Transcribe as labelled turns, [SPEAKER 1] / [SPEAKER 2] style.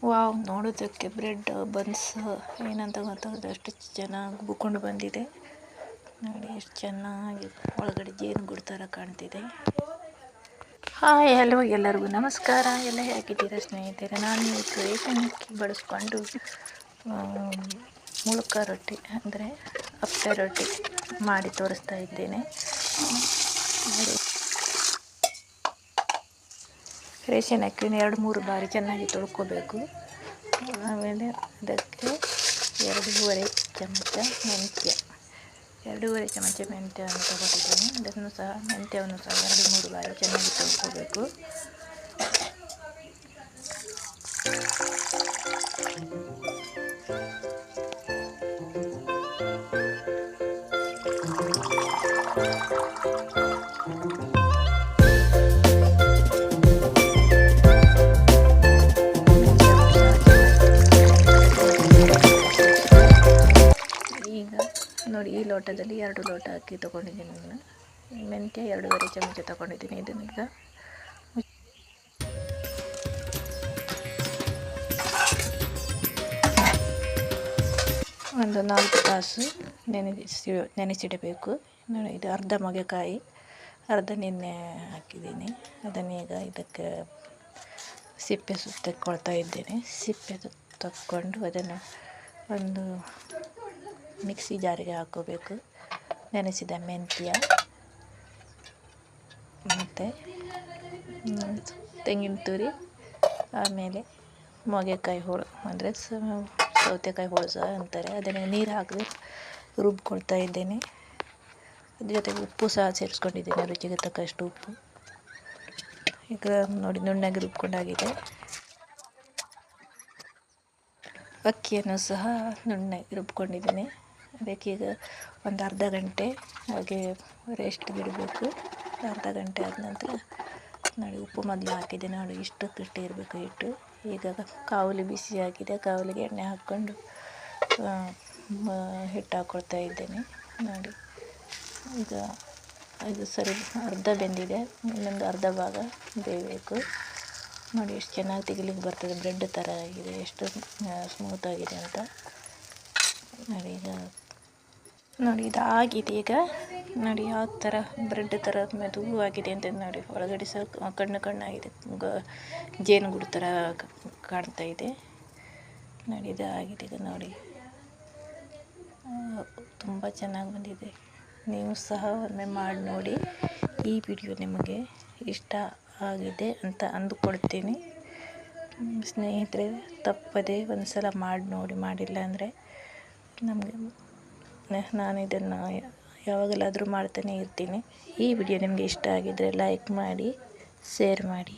[SPEAKER 1] Wow, ನೋಡೋದಕ್ಕೆ bread buns ಏನಂತ ಗೊತ್ತಾಗುತ್ತೆ, ಅಷ್ಟು ಚೆನ್ನಾಗಿ ಬುಕ್ಕೊಂಡು ಬಂದಿದೆ ನೋಡಿ. ಎಷ್ಟು ಚೆನ್ನಾಗಿ ಒಳಗಡೆ ಜೇನುಗೂಡು ಥರ ಕಾಣ್ತಿದೆ. ಹಾಯ್ ಹಲೋ ಎಲ್ಲರಿಗೂ ನಮಸ್ಕಾರ. ಎಲ್ಲ ಹೇಗಿದ್ದೀರಾ ಸ್ನೇಹಿತರೆ? ನಾನು ಇವತ್ತು ರೇಷನ್ ಅಕ್ಕಿ ಬಳಸ್ಕೊಂಡು ಮುಳುಕ ರೊಟ್ಟಿ ಅಂದರೆ ಅಪ್ಪೆ ರೊಟ್ಟಿ ಮಾಡಿ ತೋರಿಸ್ತಾ ಇದ್ದೇನೆ. ರೇಷನ್ ಅಕ್ಕಿನ 2-3 ಬಾರಿ ಚೆನ್ನಾಗಿ ತೊಳ್ಕೊಬೇಕು. ಆಮೇಲೆ ಅದಕ್ಕೆ 2.5 ಚಮಚ ಮೆಂತ್ಯ, 2.5 ಚಮಚ ಮೆಂತ್ಯವನ್ನು ತಗೊಂಡಿದ್ದೀನಿ. ಅದನ್ನು ಸಹ ಮೆಂತ್ಯವನ್ನು ಸಹ 2-3 ಬಾರಿ ಚೆನ್ನಾಗಿ ತೊಳ್ಕೊಬೇಕು. ಈಗ ನೋಡಿ, ಈ ಲೋಟದಲ್ಲಿ 2 ಲೋಟ ಅಕ್ಕಿ ತೊಗೊಂಡಿದ್ದೀನಿ. ನಾನು ಮೆಂತ್ಯ 2.5 ಚಮಚ ತೊಗೊಂಡಿದ್ದೀನಿ. ಇದನ್ನೀಗ ಒಂದು 4 ತಾಸು ನೆನೆಸಿಡಬೇಕು. ನೋಡಿ, ಇದು ಅರ್ಧ ಮೊಗೆಕಾಯಿ, ಅರ್ಧ ನೆನೆ ಹಾಕಿದ್ದೀನಿ. ಅದನ್ನೀಗ ಇದಕ್ಕೆ ಸಿಪ್ಪೆ ತೆಕ್ಕೊಳ್ತಾ ಇದ್ದೇನೆ. ಸಿಪ್ಪೆ ತಕ್ಕೊಂಡು ಅದನ್ನು ಒಂದು ಮಿಕ್ಸಿ ಜಾರಿಗೆ ಹಾಕೋಬೇಕು. ನೆನೆಸಿದ ಮೆಂತ್ಯ ಮತ್ತು ತೆಂಗಿನ ತುರಿ, ಆಮೇಲೆ ಮೊಗೆಕಾಯಿ ಹೋಳು ಅಂದರೆ ಸೌತೆಕಾಯಿ ಹೋಳು ಸಹ ಅಂತಾರೆ. ಅದನ್ನು ನೀರು ಹಾಕದೆ ರುಬ್ಕೊಳ್ತಾ ಇದ್ದೇನೆ. ಅದ್ರ ಜೊತೆಗೆ ಉಪ್ಪು ಸಹ ಸೇರಿಸ್ಕೊಂಡಿದ್ದೇನೆ, ರುಚಿಗೆ ತಕ್ಕಷ್ಟು ಉಪ್ಪು. ಈಗ ನೋಡಿ, ನುಣ್ಣಗೆ ರುಬ್ಕೊಂಡಾಗಿದೆ. ಅಕ್ಕಿಯನ್ನು ಸಹ ನುಣ್ಣಗೆ ರುಬ್ಕೊಂಡಿದ್ದೀನಿ. ಅದಕ್ಕೀಗ ಒಂದು ಅರ್ಧ ಗಂಟೆ ಹಾಗೆ ರೆಸ್ಟ್ ಬಿಡಬೇಕು. ಅರ್ಧ ಗಂಟೆ ಆದ ನಂತರ ನೋಡಿ, ಉಪ್ಪು ಮೊದಲು ಹಾಕಿದೆ. ನೋಡಿ, ಇಷ್ಟು ಗಟ್ಟಿ ಇರಬೇಕು ಹಿಟ್ಟು. ಈಗ ಕಾವಲಿ ಬಿಸಿ ಆಗಿದೆ. ಕಾವಲಿಗೆ ಎಣ್ಣೆ ಹಾಕ್ಕೊಂಡು ಹಿಟ್ಟು ಹಾಕ್ಕೊಳ್ತಾ ಇದ್ದೇನೆ. ನೋಡಿ, ಈಗ ಇದು ಸರಿ ಅರ್ಧ ಬೆಂದಿದೆ. ಇನ್ನೊಂದು ಅರ್ಧ ಭಾಗ ಬೇಯಬೇಕು. ನೋಡಿ, ಎಷ್ಟು ಚೆನ್ನಾಗಿ ತೆಗಿಲಿಕ್ಕೆ ಬರ್ತದೆ. ಬ್ರೆಡ್ ಥರ ಆಗಿದೆ, ಎಷ್ಟು ಸ್ಮೂತಾಗಿದೆ ಅಂತ. ನೋಡಿ, ಈಗ ನೋಡಿ, ಇದಾಗಿದೆ. ಈಗ ನೋಡಿ ಯಾವ ಥರ ಬ್ರೆಡ್ ಥರ ಮೆದುವಾಗಿದೆ ಅಂತ. ನೋಡಿ, ಒಳಗಡೆ ಸಹ ಕಣ್ಣಾಗಿದೆ, ಜೇನುಗೂಡು ಥರ ಕಾಣ್ತಾ ಇದೆ. ನೋಡಿ, ಇದಾಗಿದೆ. ಈಗ ನೋಡಿ, ತುಂಬ ಚೆನ್ನಾಗಿ ಬಂದಿದೆ. ನೀವು ಸಹ ಒಮ್ಮೆ ಮಾಡಿ ನೋಡಿ. ಈ ವಿಡಿಯೋ ನಿಮಗೆ ಇಷ್ಟ ಆಗಿದೆ ಅಂತ ಅಂದುಕೊಳ್ತೀನಿ ಸ್ನೇಹಿತರೆ. ತಪ್ಪದೆ ಒಂದು ಸಲ ಮಾಡಿ ನೋಡಿ. ಮಾಡಿಲ್ಲ ಅಂದರೆ ನಾನು ಇದನ್ನು ಯಾವಾಗಲಾದರೂ ಮಾಡ್ತಾನೆ ಇರ್ತೀನಿ. ಈ ವಿಡಿಯೋ ನಿಮಗೆ ಇಷ್ಟ ಆಗಿದ್ದರೆ ಲೈಕ್ ಮಾಡಿ, ಶೇರ್ ಮಾಡಿ.